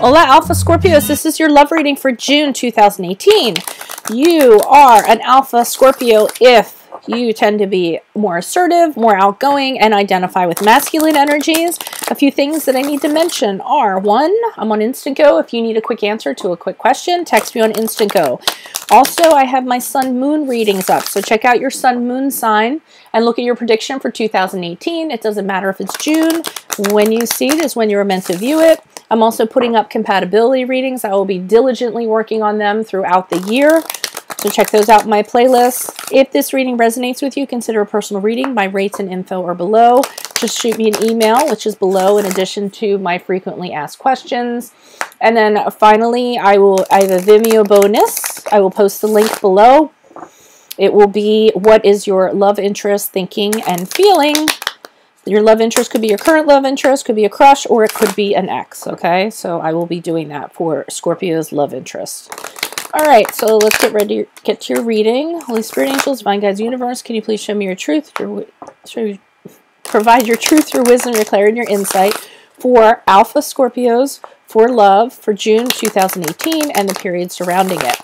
Hola, Alpha Scorpios. This is your love reading for June 2018. You are an Alpha Scorpio if you tend to be more assertive, more outgoing, and identify with masculine energies. A few things that I need to mention are, 1, I'm on Instant Go. If you need a quick answer to a quick question, text me on Instant Go. Also, I have my Sun Moon readings up, so check out your Sun Moon sign and look at your prediction for 2018. It doesn't matter if it's June. When you see it is when you're meant to view it. I'm also putting up compatibility readings. I will be diligently working on them throughout the year. So check those out in my playlist. If this reading resonates with you, consider a personal reading. My rates and info are below. Just shoot me an email, which is below, in addition to my frequently asked questions. And then finally, I have a Vimeo bonus. I will post the link below. It will be what is your love interest thinking and feeling. Your love interest could be your current love interest, could be a crush, or it could be an ex, okay? So I will be doing that for Scorpio's love interest. All right, so let's get ready to get to your reading. Holy Spirit, angels, divine guides, universe, can you please show me your truth? Provide your truth, your wisdom, your clarity, and your insight for Alpha Scorpios, for love, for June 2018, and the period surrounding it.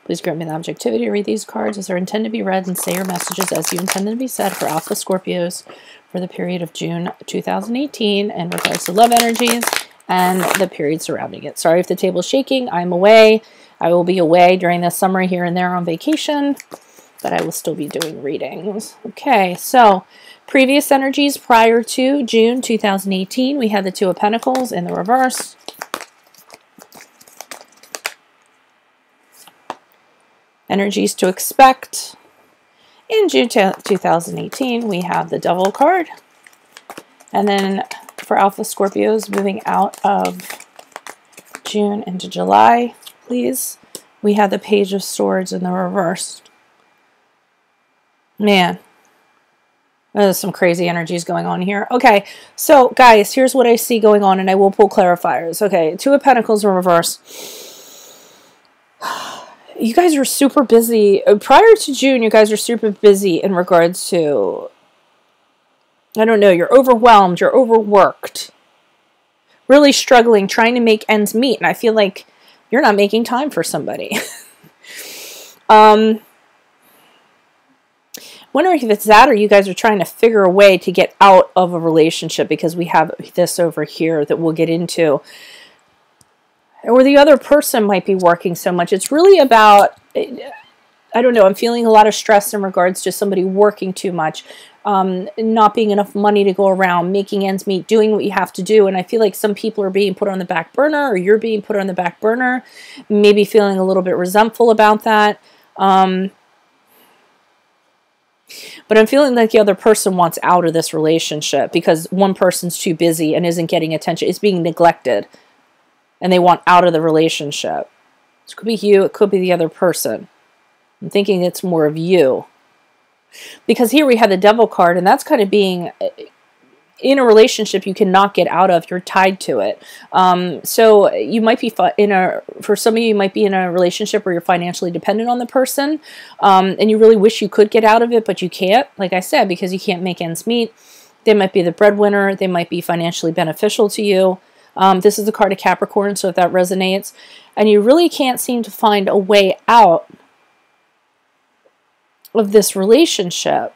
Please grant me the objectivity to read these cards as they're intended to be read, and say your messages as you intended to be said for Alpha Scorpios for the period of June 2018 in regards to love energies and the period surrounding it. Sorry if the table's shaking. I'm away. I will be away during the summer here and there on vacation, but I will still be doing readings. Okay, so previous energies prior to June 2018, we had the Two of Pentacles in the reverse. Energies to expect. In June 2018, we have the Devil card. And then for Alpha Scorpios moving out of June into July, please, we have the Page of Swords in the reverse. Man, there's some crazy energies going on here. Okay, so guys, here's what I see going on, and I will pull clarifiers. Okay, Two of Pentacles in reverse. You guys are super busy. Prior to June, you guys are super busy in regards to, I don't know, you're overwhelmed, you're overworked, really struggling, trying to make ends meet, and I feel like you're not making time for somebody. Wondering if it's that, or you guys are trying to figure a way to get out of a relationship, because we have this over here that we'll get into. Or the other person might be working so much. It's really about, I don't know, I'm feeling a lot of stress in regards to somebody working too much, not being enough money to go around, making ends meet, doing what you have to do. And I feel like some people are being put on the back burner, or you're being put on the back burner, maybe feeling a little bit resentful about that. But I'm feeling like the other person wants out of this relationship because one person's too busy and isn't getting attention, is being neglected, and they want out of the relationship. It could be you, it could be the other person. I'm thinking it's more of you. Because here we have the Devil card, and that's kind of being in a relationship you cannot get out of. You're tied to it. So you might be for some of you, you might be in a relationship where you're financially dependent on the person, and you really wish you could get out of it, but you can't, like I said, because you can't make ends meet. They might be the breadwinner. They might be financially beneficial to you. This is the card of Capricorn, so if that resonates, and you really can't seem to find a way out of this relationship,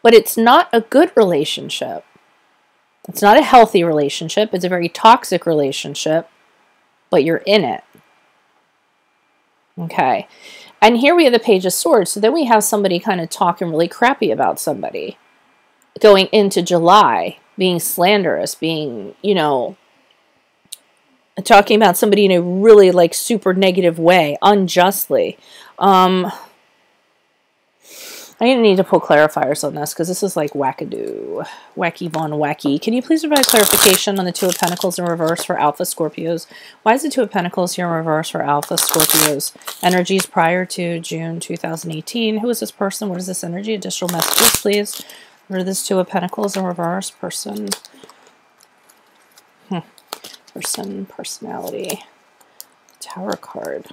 but it's not a good relationship. It's not a healthy relationship. It's a very toxic relationship, but you're in it. Okay. And here we have the Page of Swords. So then we have somebody kind of talking really crappy about somebody going into July, being slanderous, being, you know, talking about somebody in a really like super negative way, unjustly. I need to pull clarifiers on this because this is like wackadoo. Wacky von wacky. Can you please provide clarification on the Two of Pentacles in reverse for Alpha Scorpios? Why is the Two of Pentacles here in reverse for Alpha Scorpios? Energies prior to June 2018. Who is this person? What is this energy? Additional messages, please. What are this Two of Pentacles in reverse? Person. Person, personality. Tower card.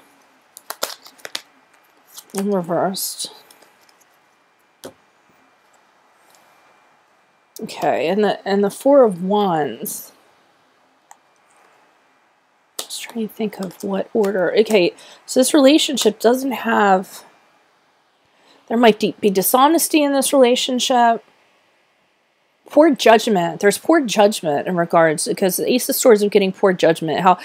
In reversed. Okay, and the Four of Wands. trying to think of what order. Okay, so this relationship doesn't have... There might be dishonesty in this relationship. Poor judgment. There's poor judgment in regards, because the Ace of Swords of getting poor judgment. How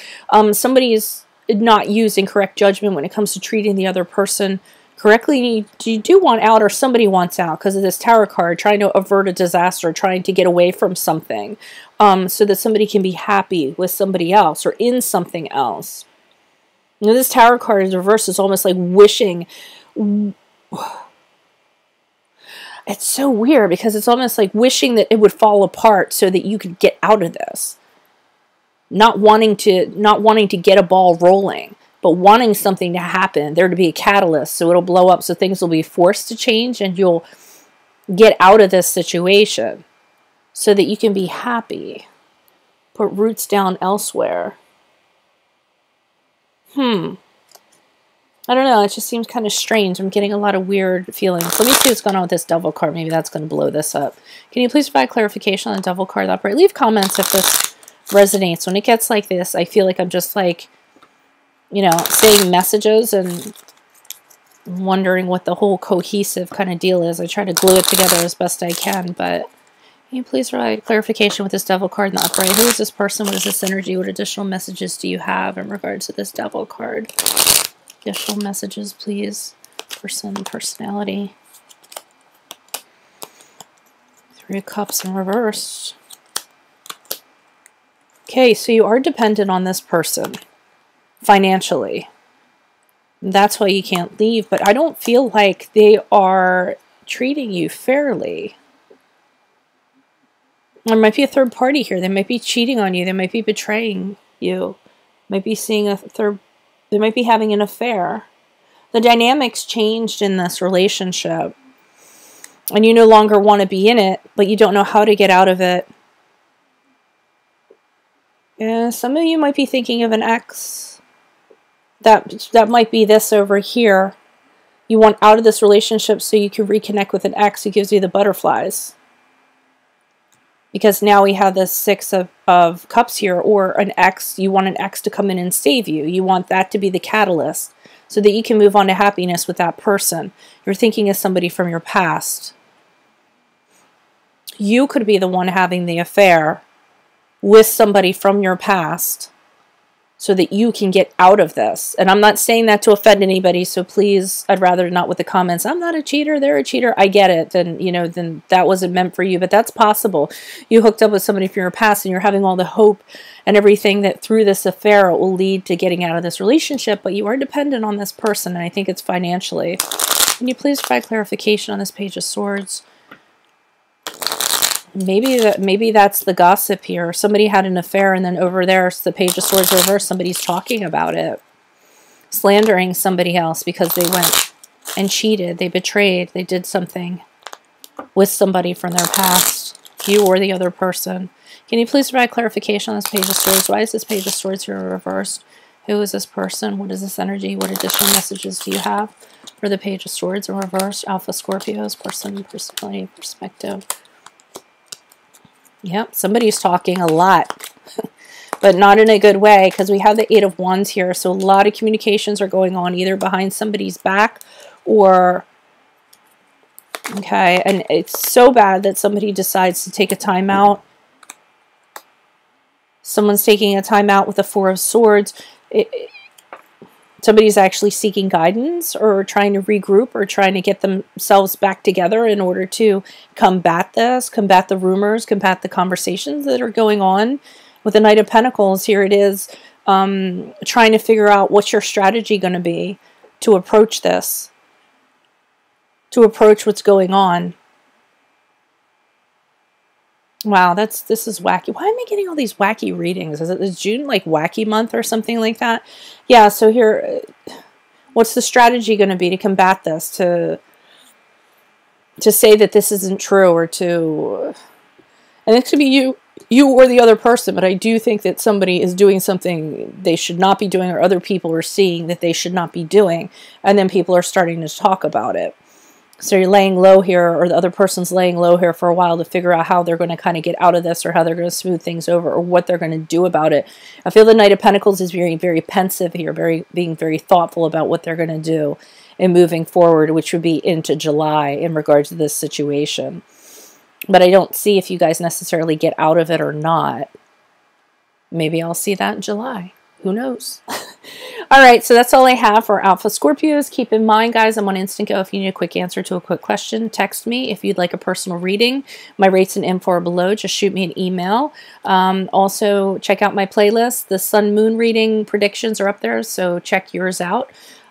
somebody's not using correct judgment when it comes to treating the other person correctly. You do want out, or somebody wants out because of this Tower card, trying to avert a disaster, trying to get away from something, so that somebody can be happy with somebody else or in something else. You know, this Tower card in reverse is almost like wishing... It's so weird because it's almost like wishing that it would fall apart so that you could get out of this. Not wanting to get a ball rolling, but wanting something to happen, there to be a catalyst so it'll blow up, so things will be forced to change and you'll get out of this situation so that you can be happy. Put roots down elsewhere. I don't know, it just seems kind of strange. I'm getting a lot of weird feelings. Let me see what's going on with this Devil card. Maybe that's going to blow this up. Can you please provide clarification on the Devil card upright? Leave comments if this resonates. When it gets like this, I feel like I'm just like, you know, saying messages and wondering what the whole cohesive kind of deal is. I try to glue it together as best I can, but can you please provide clarification with this Devil card in the upright? Who is this person? What is this energy? What additional messages do you have in regards to this Devil card? Additional messages, please. Person, personality. Three of Cups in reverse. Okay, so you are dependent on this person financially. That's why you can't leave, but I don't feel like they are treating you fairly. There might be a third party here. They might be cheating on you. They might be betraying you. Might be seeing a third. They might be having an affair. The dynamics changed in this relationship. And you no longer want to be in it, but you don't know how to get out of it. Yeah, some of you might be thinking of an ex. That might be this over here. You want out of this relationship so you can reconnect with an ex who gives you the butterflies. Because now we have this Six of Cups here, or an ex. You want an ex to come in and save you. You want that to be the catalyst so that you can move on to happiness with that person. You're thinking of somebody from your past. You could be the one having the affair with somebody from your past so that you can get out of this. And I'm not saying that to offend anybody, so please, I'd rather not with the comments, I'm not a cheater, they're a cheater. I get it, then, you know, then that wasn't meant for you, but that's possible. You hooked up with somebody from your past and you're having all the hope and everything that through this affair it will lead to getting out of this relationship, but you are dependent on this person, and I think it's financially. Can you please provide clarification on this Page of Swords? Maybe that's the gossip here. Somebody had an affair, and then over there, the Page of Swords reverse, somebody's talking about it. Slandering somebody else because they went and cheated. They betrayed. They did something with somebody from their past. You or the other person. Can you please provide clarification on this Page of Swords? Why is this Page of Swords here reversed? Who is this person? What is this energy? What additional messages do you have for the Page of Swords in reverse? Alpha Scorpios, person, personality, perspective. Yep, somebody's talking a lot, but not in a good way, because we have the Eight of Wands here. So a lot of communications are going on either behind somebody's back or, okay, and it's so bad that somebody decides to take a time out. Someone's taking a time out with the Four of Swords. Somebody's actually seeking guidance or trying to regroup or trying to get themselves back together in order to combat this, combat the rumors, combat the conversations that are going on. With the Knight of Pentacles, here it is, trying to figure out what's your strategy going to be to approach this, to approach what's going on. Wow, this is wacky. Why am I getting all these wacky readings? Is June like wacky month or something like that? Yeah, so here, what's the strategy going to be to combat this? To say that this isn't true, or to... And it could be you or the other person, but I do think that somebody is doing something they should not be doing, or other people are seeing that they should not be doing, and then people are starting to talk about it. So you're laying low here, or the other person's laying low here for a while to figure out how they're going to kind of get out of this, or how they're going to smooth things over, or what they're going to do about it. I feel the Knight of Pentacles is very, very pensive here, being very thoughtful about what they're going to do and moving forward, which would be into July in regards to this situation. But I don't see if you guys necessarily get out of it or not. Maybe I'll see that in July. Who knows? All right, so that's all I have for Alpha Scorpios. Keep in mind, guys, I'm on Instant Go. If you need a quick answer to a quick question, text me. If you'd like a personal reading, my rates and info are below. Just shoot me an email. Also, check out my playlist. The Sun Moon reading predictions are up there, so check yours out.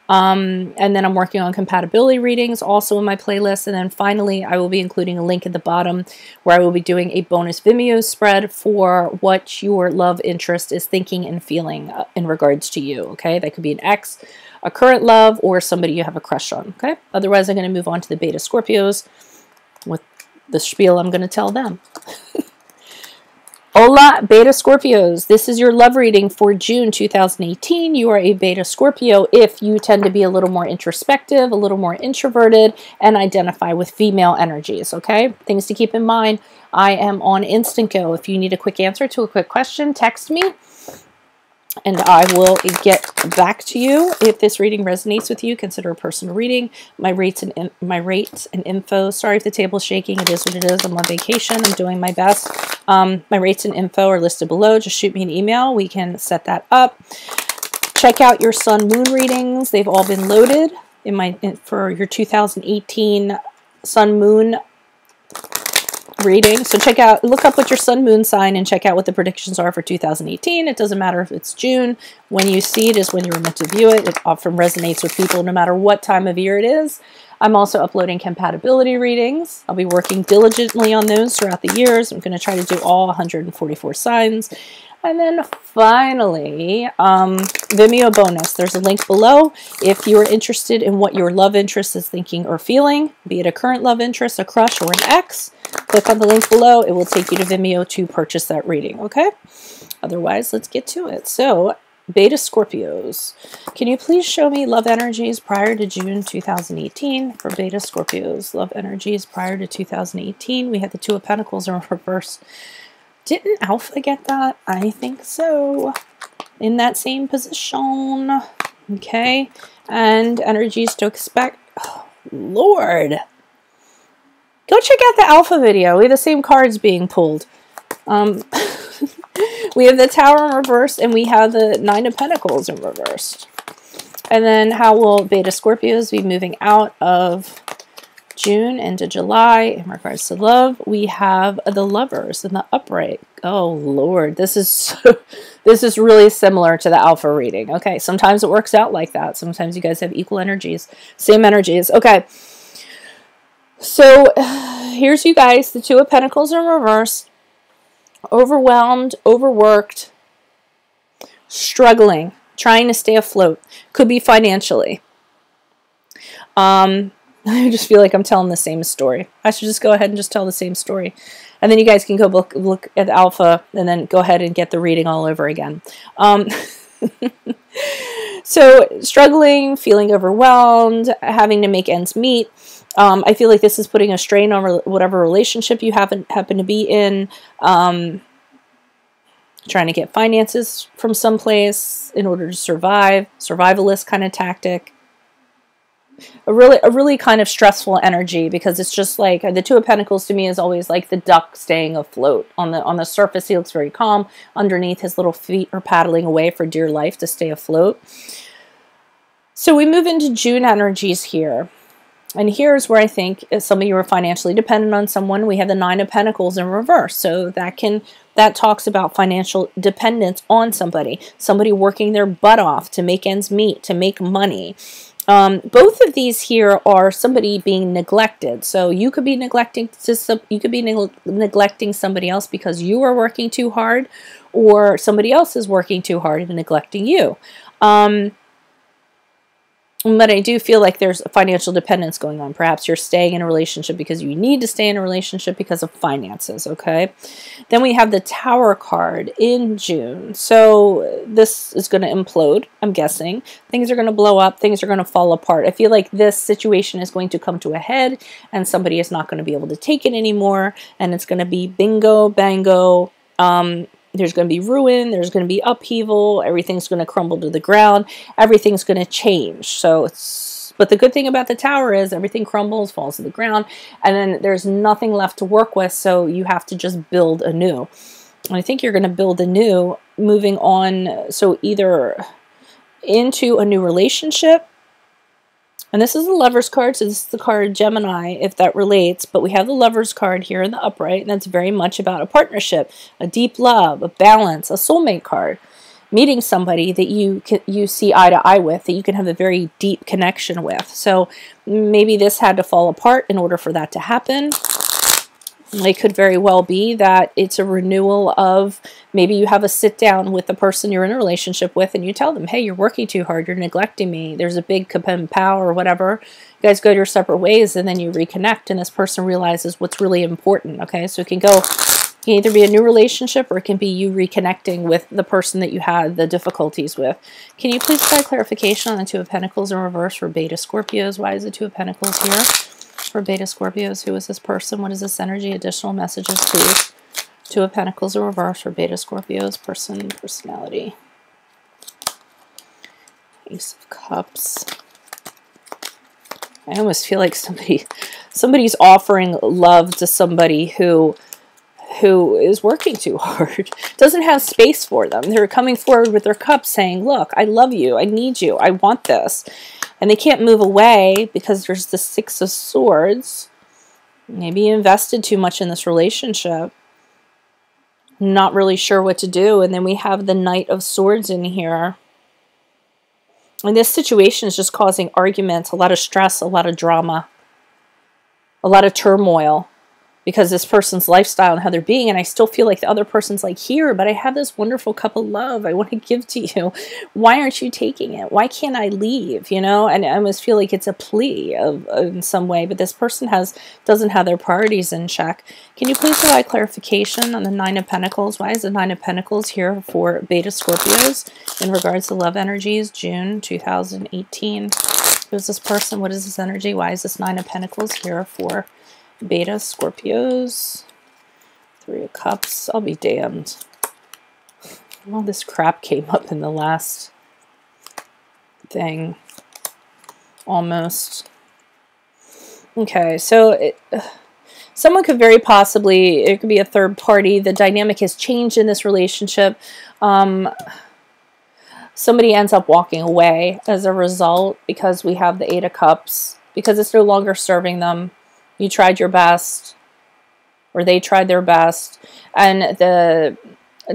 And then I'm working on compatibility readings also in my playlist. And then finally, I will be including a link at the bottom where I will be doing a bonus Vimeo spread for what your love interest is thinking and feeling in regards to you. Okay, that could be an ex, a current love, or somebody you have a crush on. Okay, otherwise I'm going to move on to the Beta Scorpios with the spiel I'm going to tell them. Hola, Beta Scorpios. This is your love reading for June 2018. You are a Beta Scorpio if you tend to be a little more introspective, a little more introverted, and identify with female energies, okay? Things to keep in mind. I am on Instant Go. If you need a quick answer to a quick question, text me, and I will get back to you. If this reading resonates with you, consider a personal reading. My rates and info. Sorry if the table's shaking. It is what it is. I'm on vacation. I'm doing my best. My rates and info are listed below. Just shoot me an email. We can set that up. Check out your Sun Moon readings. They've all been loaded for your 2018 Sun Moon reading. So look up what your Sun Moon sign and check out what the predictions are for 2018. It doesn't matter if it's June. When you see it is when you're meant to view it. It often resonates with people no matter what time of year it is. I'm also uploading compatibility readings. I'll be working diligently on those throughout the years. I'm going to try to do all 144 signs. And then finally, Vimeo bonus. There's a link below. If you're interested in what your love interest is thinking or feeling, be it a current love interest, a crush, or an ex, click on the link below. It will take you to Vimeo to purchase that reading, okay? Otherwise, let's get to it. So, Beta Scorpios, can you please show me love energies prior to June 2018 for Beta Scorpios? Love energies prior to 2018. We had the Two of Pentacles in reverse. Didn't Alpha get that? I think so. In that same position. Okay. And energies to expect. Oh, Lord. Go check out the Alpha video. We have the same cards being pulled. We have the Tower in reverse, and we have the Nine of Pentacles in reverse. And then how will Beta Scorpios be moving out of June into July in regards to love? We have the Lovers and the Upright. Oh, Lord. This is really similar to the Alpha reading. Okay, sometimes it works out like that. Sometimes you guys have equal energies, same energies. Okay. So here's you guys, the Two of Pentacles in reverse, overwhelmed, overworked, struggling, trying to stay afloat. Could be financially. I just feel like I'm telling the same story. I should just go ahead and just tell the same story. And then you guys can go look at Alpha and then go ahead and get the reading all over again. So struggling, feeling overwhelmed, having to make ends meet. I feel like this is putting a strain on whatever relationship you happen to be in. Trying to get finances from someplace in order to survive. Survivalist kind of tactic. A really kind of stressful energy, because it's just like the Two of Pentacles to me is always like the duck staying afloat. On the surface, he looks very calm. Underneath, his little feet are paddling away for dear life to stay afloat. So we move into June energies here. And here's where I think some of you are financially dependent on someone. We have the Nine of Pentacles in reverse. So that talks about financial dependence on somebody. Somebody working their butt off to make ends meet, to make money. Both of these here are somebody being neglected. So you could be neglecting neglecting somebody else because you are working too hard, or somebody else is working too hard and neglecting you. But I do feel like there's a financial dependence going on. Perhaps you're staying in a relationship because you need to stay in a relationship because of finances, okay? Then we have the Tower card in June. So this is going to implode, I'm guessing. Things are going to blow up. Things are going to fall apart. I feel like this situation is going to come to a head and somebody is not going to be able to take it anymore. And it's going to be bingo, bango, there's going to be ruin, there's going to be upheaval, everything's going to crumble to the ground, everything's going to change. So but the good thing about the Tower is everything crumbles, falls to the ground, and then there's nothing left to work with, so you have to just build anew. And I think you're going to build anew, moving on, so either into a new relationship. And this is the Lovers card, so this is the card Gemini, if that relates. But we have the Lovers card here in the upright, and that's very much about a partnership, a deep love, a balance, a soulmate card. Meeting somebody that you see eye to eye with, that you can have a very deep connection with. So maybe this had to fall apart in order for that to happen. It could very well be that it's a renewal of, maybe you have a sit down with the person you're in a relationship with and you tell them, hey, you're working too hard, you're neglecting me, there's a big kapow or whatever. You guys go your separate ways and then you reconnect and this person realizes what's really important, okay? So it can either be a new relationship or it can be you reconnecting with the person that you had the difficulties with. Can you please provide clarification on the Two of Pentacles in reverse for Beta Scorpios? Why is the Two of Pentacles here? For Beta Scorpios, who is this person? What is this energy? Additional messages, please. Two of Pentacles in reverse for Beta Scorpios, person, personality. Ace of Cups. I almost feel like somebody's offering love to somebody who is working too hard, doesn't have space for them. They're coming forward with their cup saying, look, I love you, I need you, I want this. And they can't move away because there's the Six of Swords. Maybe you invested too much in this relationship. Not really sure what to do. And then we have the Knight of Swords in here. And this situation is just causing arguments, a lot of stress, a lot of drama, a lot of turmoil. Because this person's lifestyle and how they're being, and I still feel like the other person's like, here, but I have this wonderful cup of love I want to give to you. Why aren't you taking it? Why can't I leave? You know, and I almost feel like it's a plea in some way, but this person doesn't have their priorities in check. Can you please provide clarification on the Nine of Pentacles? Why is the Nine of Pentacles here for Beta Scorpios in regards to love energies, June 2018? Who's this person? What is this energy? Why is this Nine of Pentacles here for Beta Scorpios? Three of Cups. I'll be damned. All this crap came up in the last thing. Almost. Okay, so someone could very possibly, it could be a third party. The dynamic has changed in this relationship. Somebody ends up walking away as a result because we have the Eight of Cups. Because it's no longer serving them. You tried your best, or they tried their best, and the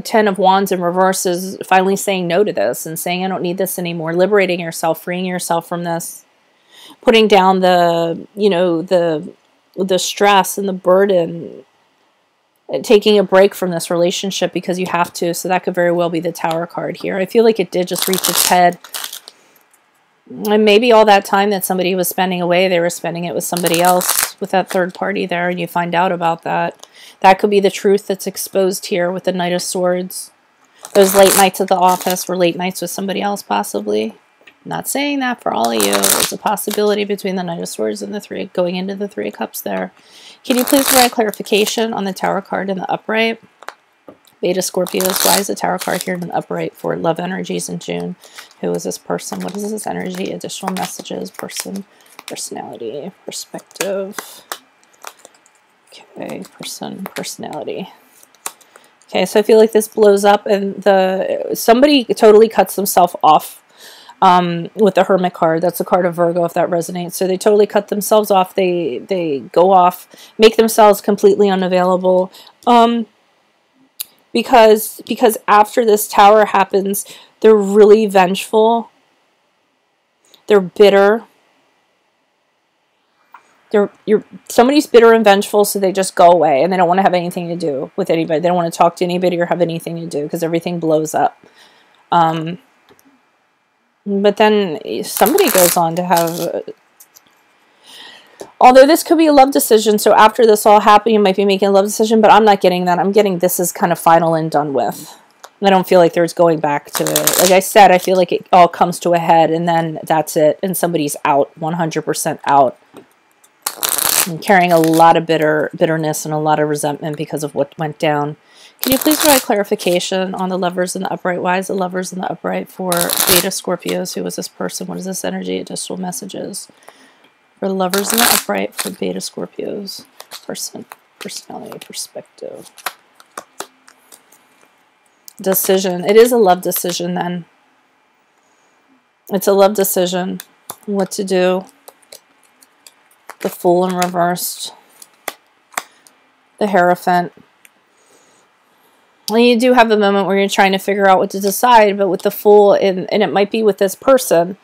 Ten of Wands in reverse is finally saying no to this and saying, I don't need this anymore, liberating yourself, freeing yourself from this, putting down the, you know, the stress and the burden, taking a break from this relationship because you have to. So that could very well be the Tower card here. I feel like it did just reach its head. And maybe all that time that somebody was spending away, they were spending it with somebody else, with that third party there, and you find out about that. That could be the truth that's exposed here with the Knight of Swords. Those late nights at the office were late nights with somebody else, possibly. I'm not saying that for all of you. There's a possibility between the Knight of Swords and the Three, going into the Three of Cups there. Can you please provide clarification on the Tower card in the upright? Beta Scorpios, why is the Tower card here in the upright for love energies in June? Who is this person? What is this energy? Additional messages, person, personality, perspective. Okay, person, personality. Okay, so I feel like this blows up and somebody totally cuts themselves off with the Hermit card. That's a card of Virgo, if that resonates. So they totally cut themselves off. They go off, make themselves completely unavailable. Because after this Tower happens, they're really vengeful. They're bitter. Somebody's bitter and vengeful, so they just go away and they don't want to have anything to do with anybody. They don't want to talk to anybody or have anything to do because everything blows up. But then somebody goes on to have... Although this could be a love decision, so after this all happened, you might be making a love decision, but I'm not getting that. I'm getting this is kind of final and done with. I don't feel like there's going back to it. Like I said, I feel like it all comes to a head, and then that's it, and somebody's out, 100% out. I'm carrying a lot of bitterness and a lot of resentment because of what went down. Can you please provide clarification on the lovers in the upright? Why is the lovers in the upright for Beta Scorpios? Who is this person? What is this energy? Additional messages. For the lovers in the upright for Beta Scorpios. Personality perspective. Decision. It is a love decision then. It's a love decision. What to do. The Fool in reversed. The Hierophant. Well, you do have a moment where you're trying to figure out what to decide, but with the Fool, and it might be with this person,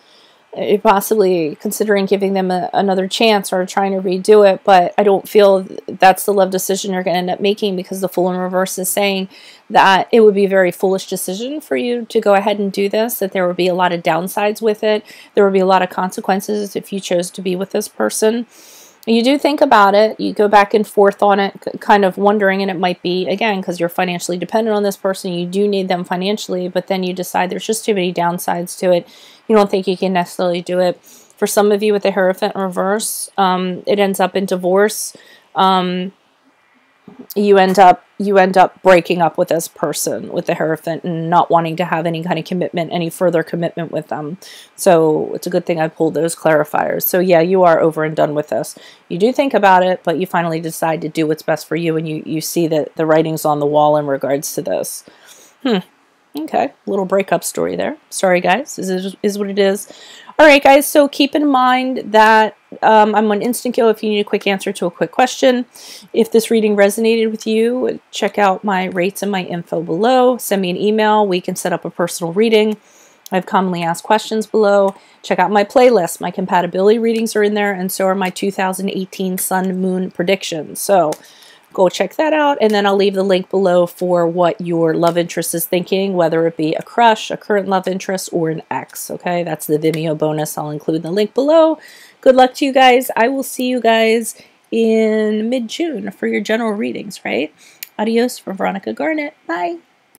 you're possibly considering giving them another chance or trying to redo it, but I don't feel that's the love decision you're going to end up making, because the Fool in reverse is saying that it would be a very foolish decision for you to go ahead and do this, that there would be a lot of downsides with it. There would be a lot of consequences if you chose to be with this person. You do think about it, you go back and forth on it, kind of wondering, and it might be, again, because you're financially dependent on this person, you do need them financially, but then you decide there's just too many downsides to it. You don't think you can necessarily do it. For some of you with the Hierophant in reverse, it ends up in divorce. You end up breaking up with this person with the Hierophant and not wanting to have any kind of commitment, any further commitment with them. So it's a good thing I pulled those clarifiers. So yeah, you are over and done with this. You do think about it, but you finally decide to do what's best for you, and you see that the writing's on the wall in regards to this. Okay, little breakup story there. Sorry, guys. This is what it is. All right, guys, so keep in mind that I'm on Instant Kill if you need a quick answer to a quick question. If this reading resonated with you, check out my rates and my info below. Send me an email. We can set up a personal reading. I have commonly asked questions below. Check out my playlist. My compatibility readings are in there, and so are my 2018 Sun Moon predictions. So go check that out, and then I'll leave the link below for what your love interest is thinking, whether it be a crush, a current love interest, or an ex, okay? That's the Vimeo bonus. I'll include the link below. Good luck to you guys. I will see you guys in mid-June for your general readings, right? Adios from Veronica Garnet. Bye.